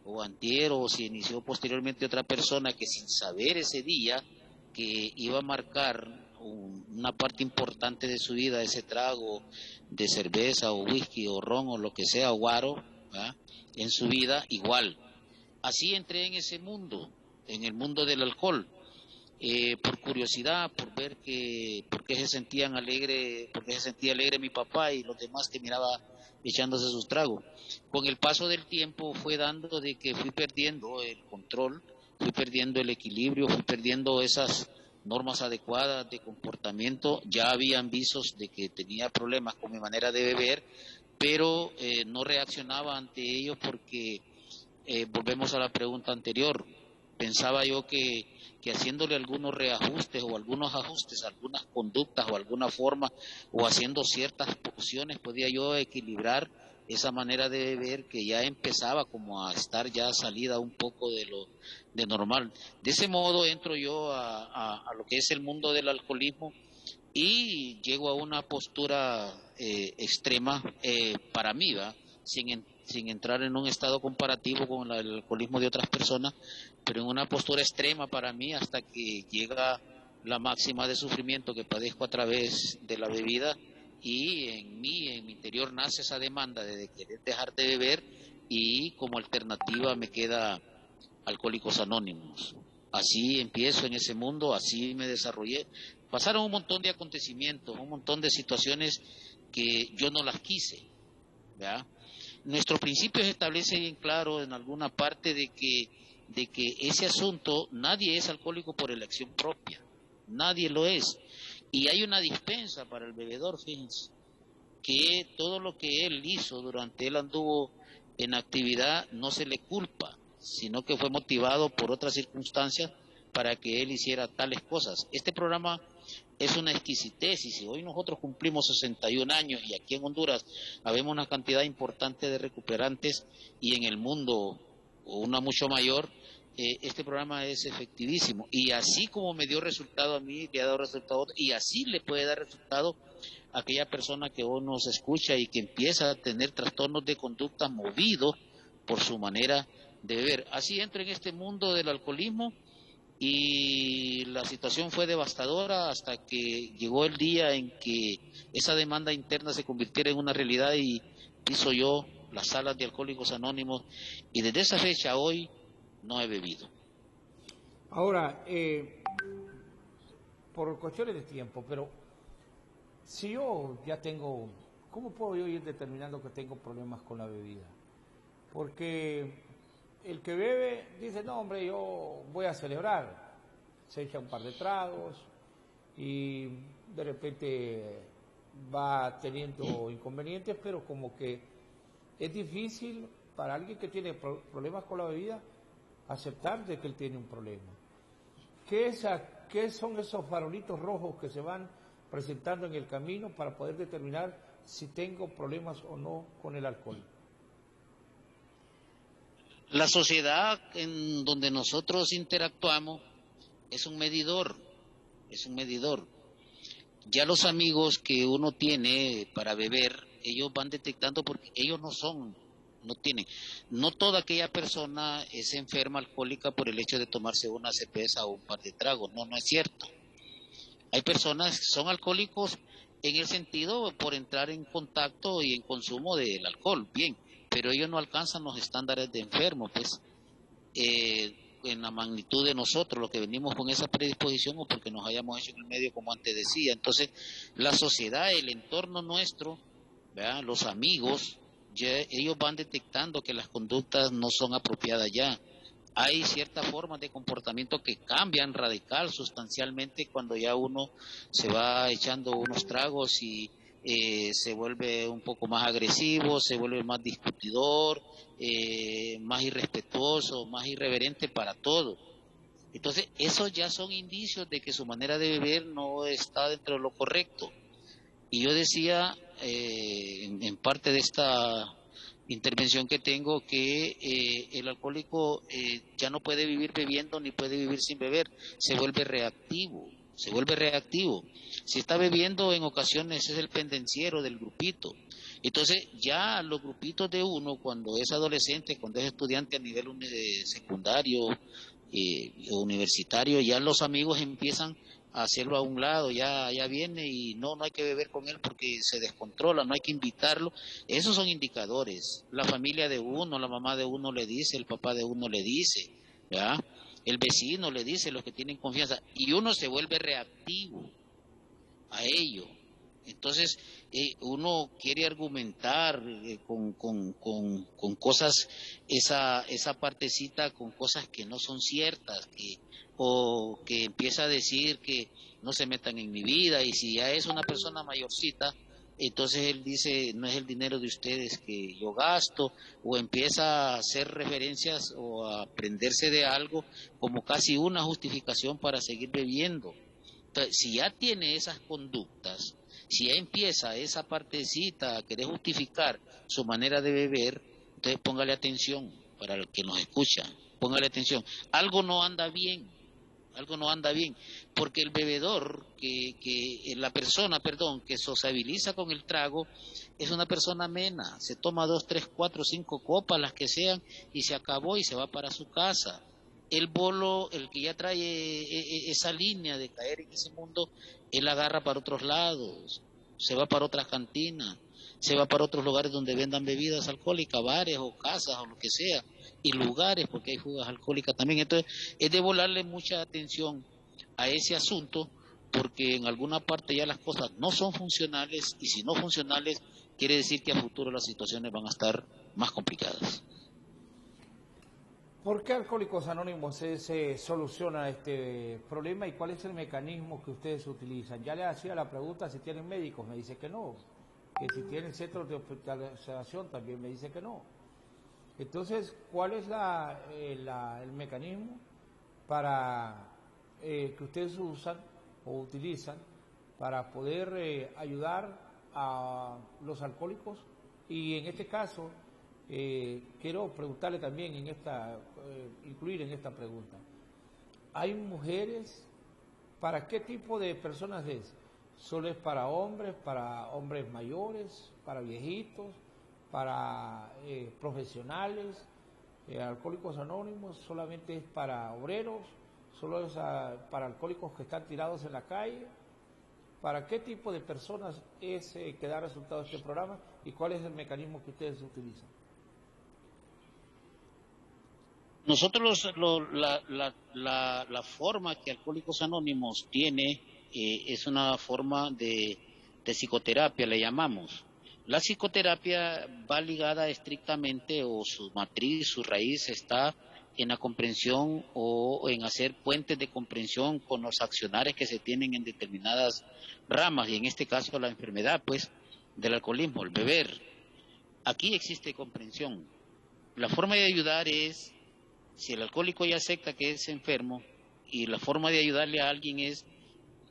o antier o se inició posteriormente otra persona que sin saber ese día que iba a marcar una parte importante de su vida, ese trago de cerveza o whisky o ron o lo que sea, o guaro, ¿verdad?, en su vida, igual. Así entré en ese mundo, en el mundo del alcohol, por curiosidad, por ver por qué se sentía alegre mi papá y los demás que miraba echándose sus tragos. Con el paso del tiempo fue dando de que fui perdiendo el control, fui perdiendo el equilibrio, fui perdiendo esas normas adecuadas de comportamiento. Ya habían visos de que tenía problemas con mi manera de beber, pero no reaccionaba ante ello porque volvemos a la pregunta anterior. Pensaba yo que haciéndole algunos reajustes o algunos ajustes, algunas conductas o alguna forma, o haciendo ciertas porciones, podía yo equilibrar esa manera de beber que ya empezaba como a estar ya salida un poco de normal. De ese modo entro yo a lo que es el mundo del alcoholismo y llego a una postura extrema para mí, ¿va?, sin entrar en un estado comparativo con el alcoholismo de otras personas, pero en una postura extrema para mí hasta que llega la máxima de sufrimiento que padezco a través de la bebida, y en mi interior nace esa demanda de querer dejar de beber, y como alternativa me queda Alcohólicos Anónimos. Así empiezo en ese mundo, así me desarrollé. Pasaron un montón de acontecimientos, un montón de situaciones que yo no las quise, ¿verdad? Nuestros principios establecen bien claro en alguna parte de que ese asunto, nadie es alcohólico por elección propia, nadie lo es, y hay una dispensa para el bebedor, fíjense, que todo lo que él hizo durante él anduvo en actividad no se le culpa, sino que fue motivado por otras circunstancias para que él hiciera tales cosas. Este programa es una exquisitez, y si hoy nosotros cumplimos 61 años y aquí en Honduras habemos una cantidad importante de recuperantes y en el mundo una mucho mayor, este programa es efectivísimo, y así como me dio resultado a mí, le ha dado resultado a otro, y así le puede dar resultado a aquella persona que hoy nos escucha y que empieza a tener trastornos de conducta movidos por su manera de beber. Así entro en este mundo del alcoholismo, y la situación fue devastadora hasta que llegó el día en que esa demanda interna se convirtiera en una realidad y piso yo las salas de Alcohólicos Anónimos, y desde esa fecha a hoy no he bebido. Ahora, por cuestiones de tiempo, pero si yo ya tengo, ¿cómo puedo yo ir determinando que tengo problemas con la bebida? Porque el que bebe dice, no hombre, yo voy a celebrar, se echa un par de tragos y de repente va teniendo inconvenientes, pero como que es difícil para alguien que tiene problemas con la bebida aceptar de que él tiene un problema. ¿Qué son esos farolitos rojos que se van presentando en el camino para poder determinar si tengo problemas o no con el alcohol? La sociedad en donde nosotros interactuamos es un medidor, Ya los amigos que uno tiene para beber, ellos van detectando, porque ellos no toda aquella persona es enferma alcohólica por el hecho de tomarse una cerveza o un par de tragos, no es cierto. Hay personas que son alcohólicos en el sentido por entrar en contacto y en consumo del alcohol, bien, pero ellos no alcanzan los estándares de enfermo, pues, en la magnitud de nosotros, los que venimos con esa predisposición o porque nos hayamos hecho en el medio, como antes decía. Entonces, la sociedad, el entorno nuestro, ¿verdad?, los amigos, ellos van detectando que las conductas no son apropiadas ya. Hay ciertas formas de comportamiento que cambian radical, sustancialmente, cuando ya uno se va echando unos tragos y se vuelve un poco más agresivo, se vuelve más discutidor, más irrespetuoso, más irreverente para todo. Entonces, esos ya son indicios de que su manera de beber no está dentro de lo correcto. Y yo decía, en parte de esta intervención que tengo, que el alcohólico ya no puede vivir bebiendo ni puede vivir sin beber, se vuelve reactivo. Si está bebiendo, en ocasiones es el pendenciero del grupito. Entonces ya los grupitos de uno, cuando es adolescente, cuando es estudiante a nivel secundario o universitario, ya los amigos empiezan a hacerlo a un lado, ya viene y no hay que beber con él porque se descontrola, no hay que invitarlo. Esos son indicadores. La familia de uno, la mamá de uno le dice, el papá de uno le dice, ¿ya? El vecino le dice, los que tienen confianza, y uno se vuelve reactivo a ello. Entonces uno quiere argumentar con cosas, esa partecita con cosas que no son ciertas, o que empieza a decir que no se metan en mi vida, y si ya es una persona mayorcita, entonces él dice, no es el dinero de ustedes que yo gasto, o empieza a hacer referencias o a prenderse de algo como casi una justificación para seguir bebiendo. Entonces, si ya tiene esas conductas, si ya empieza esa partecita a querer justificar su manera de beber, entonces póngale atención, para el que nos escucha, póngale atención, algo no anda bien, porque el bebedor, la persona que sociabiliza con el trago, es una persona amena, se toma 2, 3, 4, 5 copas, las que sean, y se acabó y se va para su casa. El bolo, el que ya trae esa línea de caer en ese mundo, él agarra para otros lados, se va para otras cantinas, se va para otros lugares donde vendan bebidas alcohólicas, bares o casas o lo que sea, y lugares, porque hay fugas alcohólicas también. Entonces, es de volarle mucha atención a ese asunto, porque en alguna parte ya las cosas no son funcionales, y si no funcionales, quiere decir que a futuro las situaciones van a estar más complicadas. ¿Por qué Alcohólicos Anónimos se soluciona este problema y cuál es el mecanismo que ustedes utilizan? Ya le hacía la pregunta si tienen médicos, me dice que no, que si tienen centros de hospitalización también me dice que no. Entonces, ¿cuál es el mecanismo para que ustedes usan o utilizan para poder ayudar a los alcohólicos? Y en este caso, quiero preguntarle también incluir en esta pregunta, ¿hay mujeres? ¿Para qué tipo de personas es? ¿Solo es para hombres mayores, para viejitos, para profesionales? Alcohólicos Anónimos solamente es para obreros, solo es para alcohólicos que están tirados en la calle. ¿Para qué tipo de personas es que da resultado este programa y cuál es el mecanismo que ustedes utilizan? Nosotros la forma que Alcohólicos Anónimos tiene es una forma de psicoterapia, le llamamos. La psicoterapia va ligada estrictamente, o su matriz, su raíz está en la comprensión o en hacer puentes de comprensión con los accionarios que se tienen en determinadas ramas, y en este caso la enfermedad pues del alcoholismo, el beber. Aquí existe comprensión. La forma de ayudar es, si el alcohólico ya acepta que es enfermo, y la forma de ayudarle a alguien es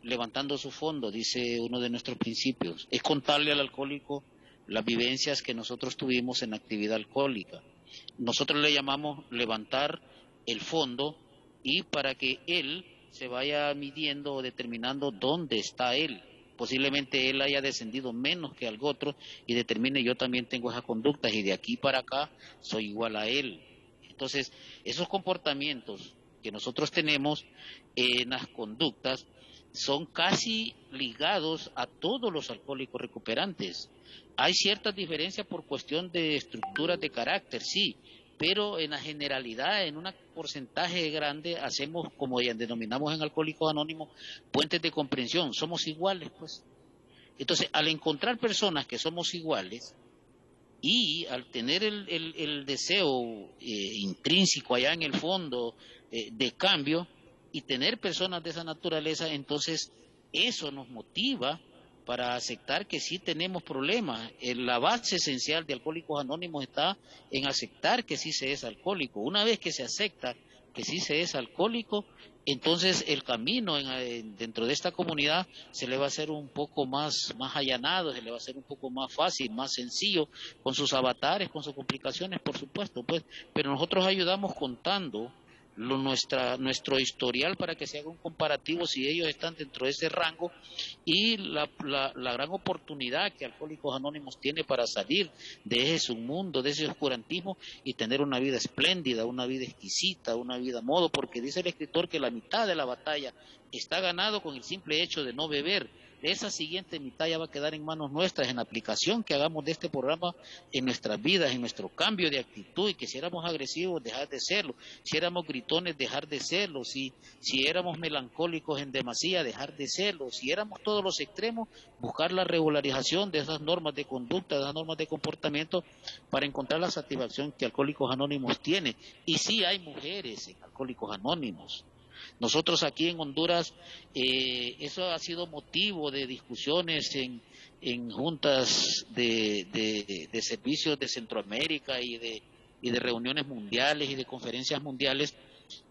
levantando su fondo, dice uno de nuestros principios, es contarle al alcohólico las vivencias que nosotros tuvimos en la actividad alcohólica. Nosotros le llamamos levantar el fondo, y para que él se vaya midiendo o determinando dónde está él. Posiblemente él haya descendido menos que algo otro y determine, yo también tengo esas conductas y de aquí para acá soy igual a él. Entonces, esos comportamientos que nosotros tenemos en las conductas son casi ligados a todos los alcohólicos recuperantes. Hay ciertas diferencias por cuestión de estructuras de carácter, sí, pero en la generalidad, en un porcentaje grande, hacemos, como ya denominamos en Alcohólicos Anónimos, puentes de comprensión. Somos iguales, pues. Entonces, al encontrar personas que somos iguales, y al tener el deseo intrínseco allá en el fondo de cambio, y tener personas de esa naturaleza, entonces eso nos motiva para aceptar que sí tenemos problemas. La base esencial de Alcohólicos Anónimos está en aceptar que sí se es alcohólico. Una vez que se acepta que sí se es alcohólico, entonces el camino dentro de esta comunidad se le va a hacer un poco más allanado, se le va a hacer un poco más fácil, más sencillo, con sus avatares, con sus complicaciones, por supuesto, pues, pero nosotros ayudamos contando nuestro historial para que se haga un comparativo si ellos están dentro de ese rango y la gran oportunidad que Alcohólicos Anónimos tiene para salir de ese submundo, de ese oscurantismo y tener una vida espléndida, una vida exquisita, una vida a modo, porque dice el escritor que la mitad de la batalla está ganado con el simple hecho de no beber. Esa siguiente mitad ya va a quedar en manos nuestras, en la aplicación que hagamos de este programa en nuestras vidas, en nuestro cambio de actitud, y que si éramos agresivos, dejar de serlo, si éramos gritones, dejar de serlo, si éramos melancólicos en demasía, dejar de serlo, si éramos todos los extremos, buscar la regularización de esas normas de conducta, de esas normas de comportamiento, para encontrar la satisfacción que Alcohólicos Anónimos tiene. Y sí hay mujeres en Alcohólicos Anónimos. Nosotros aquí en Honduras, eso ha sido motivo de discusiones en juntas de servicios de Centroamérica y de reuniones mundiales y de conferencias mundiales,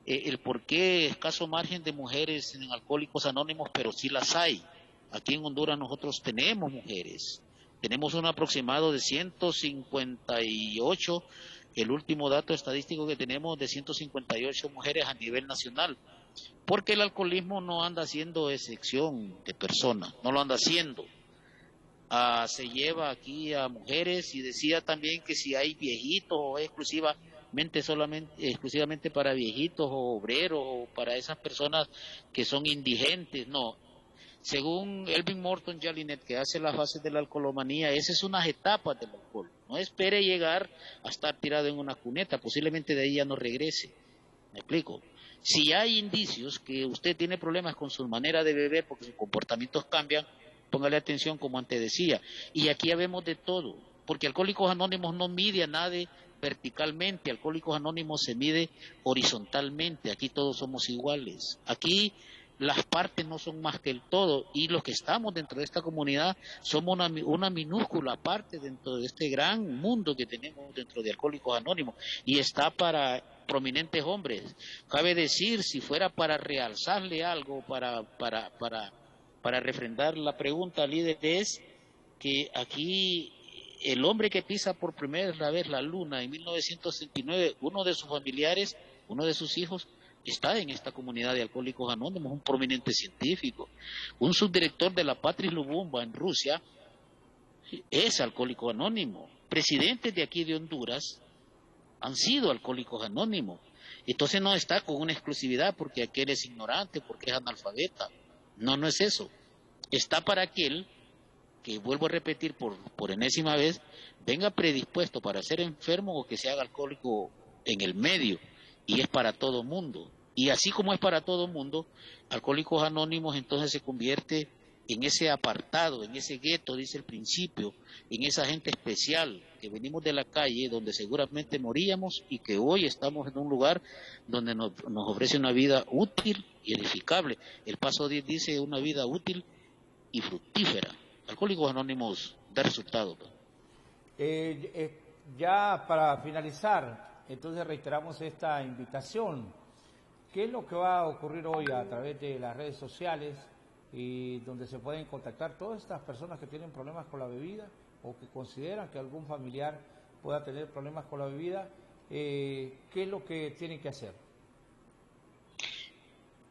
el por qué escaso margen de mujeres en Alcohólicos Anónimos, pero sí las hay. Aquí en Honduras nosotros tenemos mujeres, tenemos un aproximado de 158, el último dato estadístico que tenemos de 158 mujeres a nivel nacional. Porque el alcoholismo no anda haciendo excepción de personas, no lo anda haciendo. Se lleva aquí a mujeres, y decía también que si hay viejitos o exclusivamente para viejitos o obreros o para esas personas que son indigentes, no. Según Elvin Morton Jalinet, que hace las bases de la alcoholomanía, esas son unas etapas del alcohol. No espere llegar a estar tirado en una cuneta, posiblemente de ahí ya no regrese. ¿Me explico? Si hay indicios que usted tiene problemas con su manera de beber porque sus comportamientos cambian, póngale atención, como antes decía. Y aquí ya vemos de todo, porque Alcohólicos Anónimos no mide a nadie verticalmente, Alcohólicos Anónimos se mide horizontalmente, aquí todos somos iguales. Aquí las partes no son más que el todo, y los que estamos dentro de esta comunidad somos una minúscula parte dentro de este gran mundo que tenemos dentro de Alcohólicos Anónimos, y está para prominentes hombres. Cabe decir, si fuera para realzarle algo, para refrendar la pregunta, líder, es que aquí el hombre que pisa por primera vez la luna en 1969, uno de sus familiares, uno de sus hijos, está en esta comunidad de Alcohólicos Anónimos, un prominente científico. Un subdirector de la Patrice Lumumba en Rusia es Alcohólico Anónimo. Presidentes de aquí de Honduras han sido Alcohólicos Anónimos. Entonces no está con una exclusividad porque aquel es ignorante, porque es analfabeta. No es eso. Está para aquel que, vuelvo a repetir por enésima vez, venga predispuesto para ser enfermo o que se haga alcohólico en el medio. Y es para todo mundo. Y así como es para todo mundo, Alcohólicos Anónimos entonces se convierte en ese apartado, en ese gueto, dice el principio, en esa gente especial que venimos de la calle, donde seguramente moríamos y que hoy estamos en un lugar donde nos ofrece una vida útil y edificable. El paso 10 dice una vida útil y fructífera. Alcohólicos Anónimos da resultados. Ya para finalizar, entonces reiteramos esta invitación. ¿Qué es lo que va a ocurrir hoy a través de las redes sociales y donde se pueden contactar todas estas personas que tienen problemas con la bebida o que consideran que algún familiar pueda tener problemas con la bebida? ¿Qué es lo que tienen que hacer?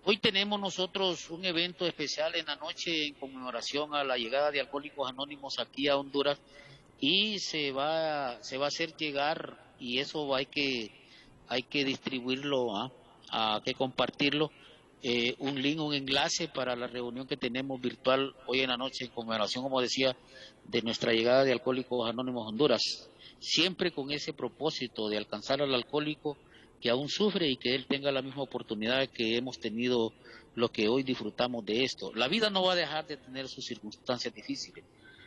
Hoy tenemos nosotros un evento especial en la noche en conmemoración a la llegada de Alcohólicos Anónimos aquí a Honduras, y se va a hacer llegar, y eso hay que distribuirlo, hay que compartirlo, un link, un enlace para la reunión que tenemos virtual hoy en la noche en conmemoración, como decía, de nuestra llegada de Alcohólicos Anónimos a Honduras, siempre con ese propósito de alcanzar al alcohólico que aún sufre y que él tenga la misma oportunidad que hemos tenido los que hoy disfrutamos de esto. La vida no va a dejar de tener sus circunstancias difíciles.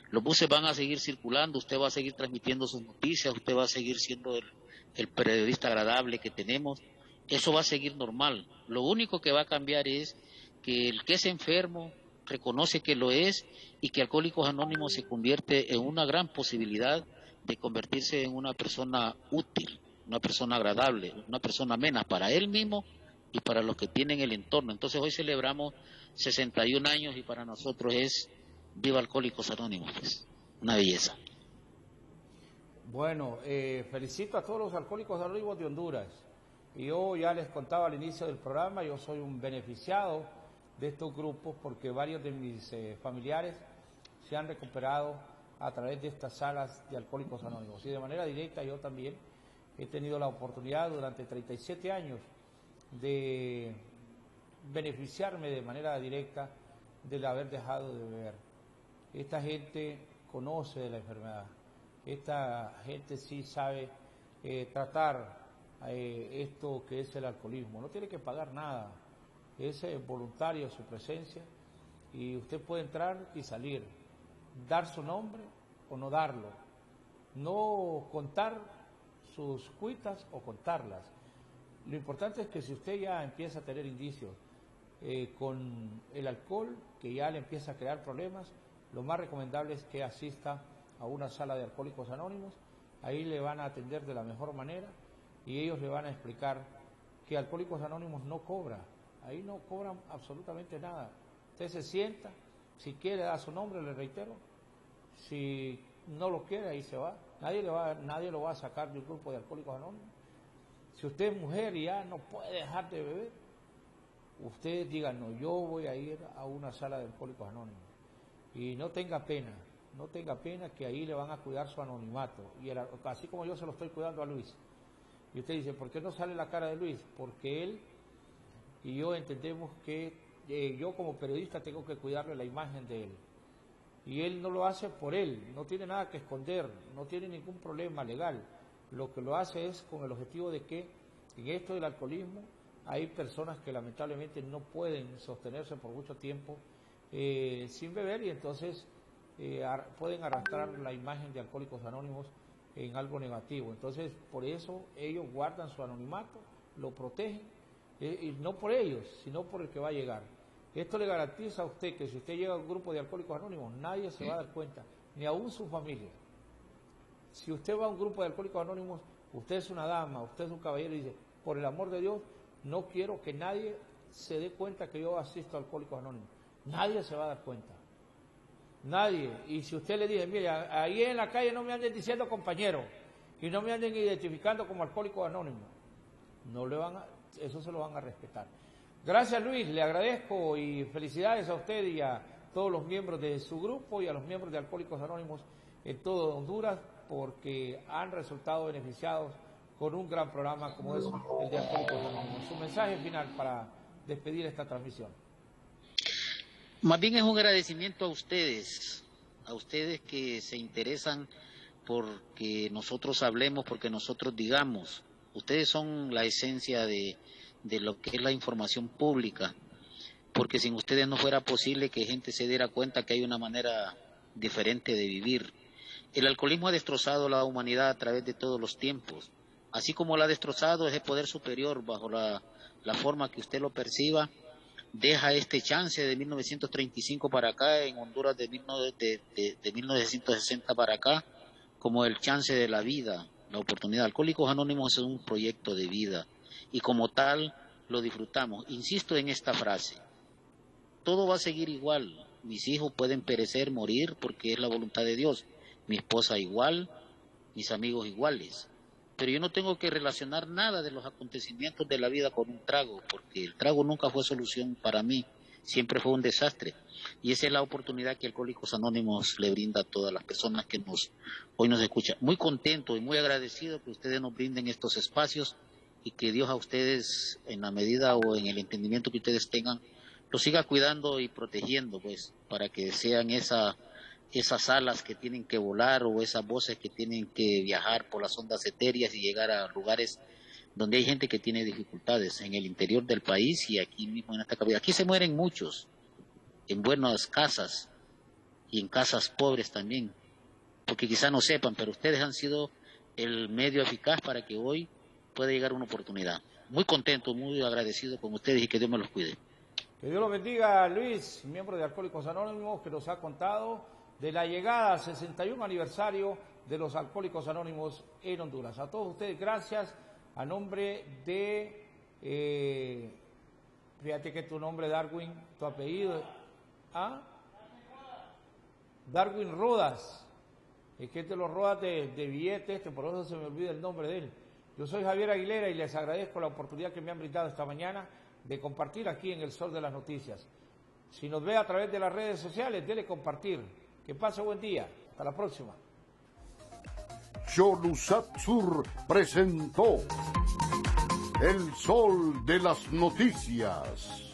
Los buses van a seguir circulando, usted va a seguir transmitiendo sus noticias, usted va a seguir siendo el periodista agradable que tenemos. Eso va a seguir normal. Lo único que va a cambiar es que el que es enfermo reconoce que lo es y que Alcohólicos Anónimos se convierte en una gran posibilidad de convertirse en una persona útil, una persona agradable, una persona amena para él mismo y para los que tienen el entorno. Entonces hoy celebramos 61 años y para nosotros es Viva Alcohólicos Anónimos, pues, una belleza. Bueno, felicito a todos los alcohólicos anónimos de Honduras. Y yo ya les contaba al inicio del programa, yo soy un beneficiado de estos grupos porque varios de mis familiares se han recuperado a través de estas salas de Alcohólicos Anónimos. Y de manera directa yo también he tenido la oportunidad durante 37 años de beneficiarme de manera directa del haber dejado de beber. Esta gente conoce de la enfermedad, esta gente sí sabe tratar esto que es el alcoholismo. No tiene que pagar nada, es voluntario su presencia y usted puede entrar y salir, dar su nombre o no darlo, no contar sus cuitas o contarlas. Lo importante es que si usted ya empieza a tener indicios con el alcohol, que ya le empieza a crear problemas, lo más recomendable es que asista a una sala de Alcohólicos Anónimos. Ahí le van a atender de la mejor manera y ellos le van a explicar que Alcohólicos Anónimos no cobra, ahí no cobran absolutamente nada. Usted se sienta, si quiere da su nombre, le reitero, si no lo quiere ahí se va, nadie lo va a sacar de un grupo de Alcohólicos Anónimos. Si usted es mujer y ya no puede dejar de beber, usted diga, no, yo voy a ir a una sala de Alcohólicos Anónimos. Y no tenga pena que ahí le van a cuidar su anonimato. Y así como yo se lo estoy cuidando a Luis. Y usted dice, ¿por qué no sale la cara de Luis? Porque él y yo entendemos que yo como periodista tengo que cuidarle la imagen de él. Y él no lo hace por él, no tiene nada que esconder, no tiene ningún problema legal. Lo que lo hace es con el objetivo de que en esto del alcoholismo hay personas que lamentablemente no pueden sostenerse por mucho tiempo sin beber y entonces pueden arrastrar la imagen de Alcohólicos Anónimos en algo negativo. Entonces, por eso ellos guardan su anonimato, lo protegen, y no por ellos, sino por el que va a llegar. Esto le garantiza a usted que si usted llega a un grupo de Alcohólicos Anónimos, nadie se va a dar cuenta, ni aún su familia. Si usted va a un grupo de Alcohólicos Anónimos, usted es una dama, usted es un caballero y dice, por el amor de Dios, no quiero que nadie se dé cuenta que yo asisto a Alcohólicos Anónimos. Nadie se va a dar cuenta. Nadie. Y si usted le dice, mire, ahí en la calle no me anden diciendo compañero y no me anden identificando como Alcohólicos Anónimos, no le van a, eso se lo van a respetar. Gracias, Luis, le agradezco y felicidades a usted y a todos los miembros de su grupo y a los miembros de Alcohólicos Anónimos en todo Honduras porque han resultado beneficiados con un gran programa como es el de Alcohólicos Anónimos. Su mensaje final para despedir esta transmisión. Más bien es un agradecimiento a ustedes que se interesan porque nosotros hablemos, porque nosotros digamos. Ustedes son la esencia de lo que es la información pública, porque sin ustedes no fuera posible que gente se diera cuenta que hay una manera diferente de vivir. El alcoholismo ha destrozado la humanidad a través de todos los tiempos, así como la ha destrozado ese poder superior bajo la forma que usted lo perciba. Deja este chance de 1935 para acá, en Honduras de 1960 para acá, como el chance de la vida, la oportunidad. Alcohólicos Anónimos es un proyecto de vida y como tal lo disfrutamos. Insisto en esta frase, todo va a seguir igual, mis hijos pueden perecer, morir, porque es la voluntad de Dios, mi esposa igual, mis amigos iguales. Pero yo no tengo que relacionar nada de los acontecimientos de la vida con un trago, porque el trago nunca fue solución para mí, siempre fue un desastre. Y esa es la oportunidad que Alcohólicos Anónimos le brinda a todas las personas que hoy nos escuchan. Muy contento y muy agradecido que ustedes nos brinden estos espacios y que Dios a ustedes, en la medida o en el entendimiento que ustedes tengan, los siga cuidando y protegiendo, pues, para que sean esas alas que tienen que volar o esas voces que tienen que viajar por las ondas etéreas y llegar a lugares donde hay gente que tiene dificultades en el interior del país y aquí mismo en esta capital. Aquí se mueren muchos, en buenas casas y en casas pobres también, porque quizá no sepan, pero ustedes han sido el medio eficaz para que hoy pueda llegar una oportunidad. Muy contento, muy agradecido con ustedes y que Dios me los cuide. Que Dios lo bendiga, Luis, miembro de Alcohólicos Anónimos, que nos ha contado de la llegada al 61 aniversario de los Alcohólicos Anónimos en Honduras. A todos ustedes, gracias. A nombre de, fíjate que tu nombre, Darwin, tu apellido, ¿ah? Darwin Rodas, es que te lo rodas de billetes, que por eso se me olvida el nombre de él. Yo soy Javier Aguilera y les agradezco la oportunidad que me han brindado esta mañana de compartir aquí en El Sol de las Noticias. Si nos ve a través de las redes sociales, dele compartir. Que pase buen día. Hasta la próxima. Yolusat Sur presentó El Sol de las Noticias.